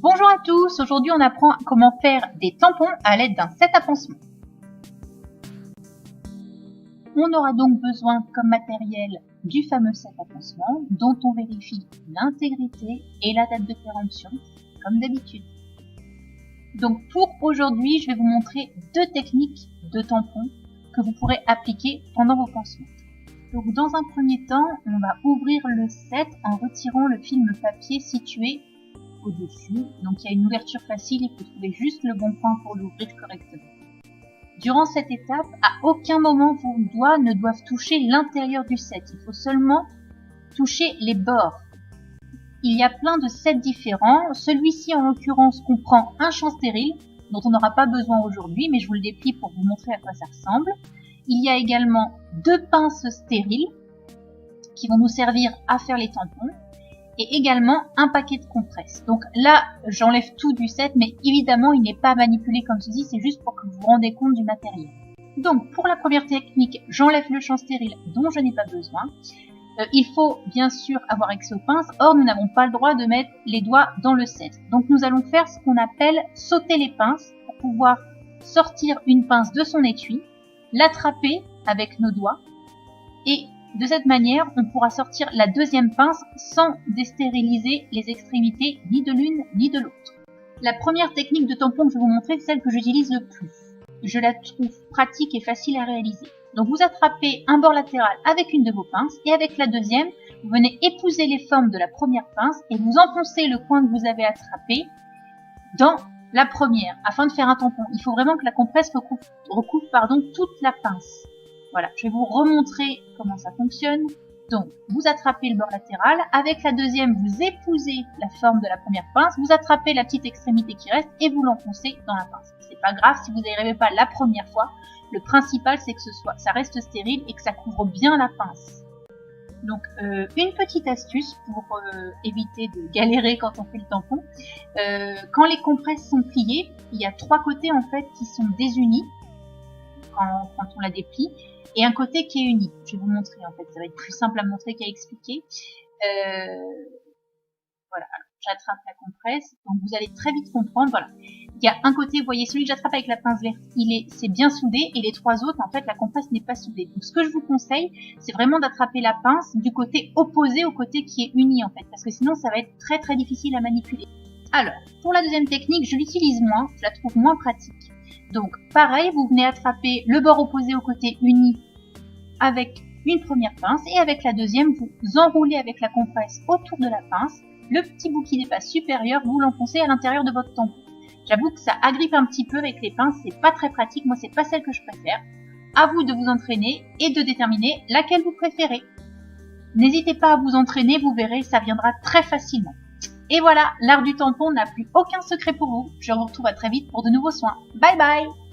Bonjour à tous, aujourd'hui on apprend comment faire des tampons à l'aide d'un set à pansement. On aura donc besoin comme matériel du fameux set à pansement dont on vérifie l'intégrité et la date de péremption comme d'habitude. Donc pour aujourd'hui je vais vous montrer deux techniques de tampons que vous pourrez appliquer pendant vos pansements. Donc dans un premier temps on va ouvrir le set en retirant le film papier situé au-dessus. Donc il y a une ouverture facile, il faut trouver juste le bon point pour l'ouvrir correctement. Durant cette étape, à aucun moment vos doigts ne doivent toucher l'intérieur du set. Il faut seulement toucher les bords. Il y a plein de sets différents. Celui-ci en l'occurrence comprend un champ stérile dont on n'aura pas besoin aujourd'hui, mais je vous le déplie pour vous montrer à quoi ça ressemble. Il y a également deux pinces stériles qui vont nous servir à faire les tampons. Et également un paquet de compresses. Donc là, j'enlève tout du set, mais évidemment, il n'est pas manipulé comme ceci, c'est juste pour que vous vous rendez compte du matériel. Donc pour la première technique, j'enlève le champ stérile dont je n'ai pas besoin. Il faut bien sûr avoir accès aux pinces, or nous n'avons pas le droit de mettre les doigts dans le set. Donc nous allons faire ce qu'on appelle sauter les pinces pour pouvoir sortir une pince de son étui, l'attraper avec nos doigts et de cette manière, on pourra sortir la deuxième pince sans destériliser les extrémités ni de l'une ni de l'autre. La première technique de tampon que je vais vous montrer, c'est celle que j'utilise le plus. Je la trouve pratique et facile à réaliser. Donc vous attrapez un bord latéral avec une de vos pinces et avec la deuxième, vous venez épouser les formes de la première pince et vous enfoncez le coin que vous avez attrapé dans la première afin de faire un tampon. Il faut vraiment que la compresse recouvre toute la pince. Voilà, je vais vous remontrer comment ça fonctionne. Donc, vous attrapez le bord latéral. Avec la deuxième, vous épousez la forme de la première pince. Vous attrapez la petite extrémité qui reste et vous l'enfoncez dans la pince. C'est pas grave si vous n'y arrivez pas la première fois. Le principal, c'est que ça reste stérile et que ça couvre bien la pince. Donc, une petite astuce pour éviter de galérer quand on fait le tampon. Quand les compresses sont pliées, il y a trois côtés en fait qui sont désunis quand on la déplie. Et un côté qui est uni. Je vais vous montrer en fait, ça va être plus simple à montrer qu'à expliquer. Voilà, j'attrape la compresse, donc vous allez très vite comprendre. Voilà, il y a un côté, vous voyez, celui que j'attrape avec la pince verte, c'est bien soudé, et les trois autres, en fait, la compresse n'est pas soudée. Donc ce que je vous conseille, c'est vraiment d'attraper la pince du côté opposé au côté qui est uni en fait, parce que sinon ça va être très très difficile à manipuler. Alors, pour la deuxième technique, je l'utilise moins, je la trouve moins pratique. Donc pareil, vous venez attraper le bord opposé au côté uni avec une première pince et avec la deuxième, vous enroulez avec la compresse autour de la pince. Le petit bout qui dépasse supérieur, vous l'enfoncez à l'intérieur de votre tampon. J'avoue que ça agrippe un petit peu avec les pinces, c'est pas très pratique, moi c'est pas celle que je préfère. À vous de vous entraîner et de déterminer laquelle vous préférez. N'hésitez pas à vous entraîner, vous verrez, ça viendra très facilement. Et voilà, l'art du tampon n'a plus aucun secret pour vous. Je vous retrouve à très vite pour de nouveaux soins. Bye bye!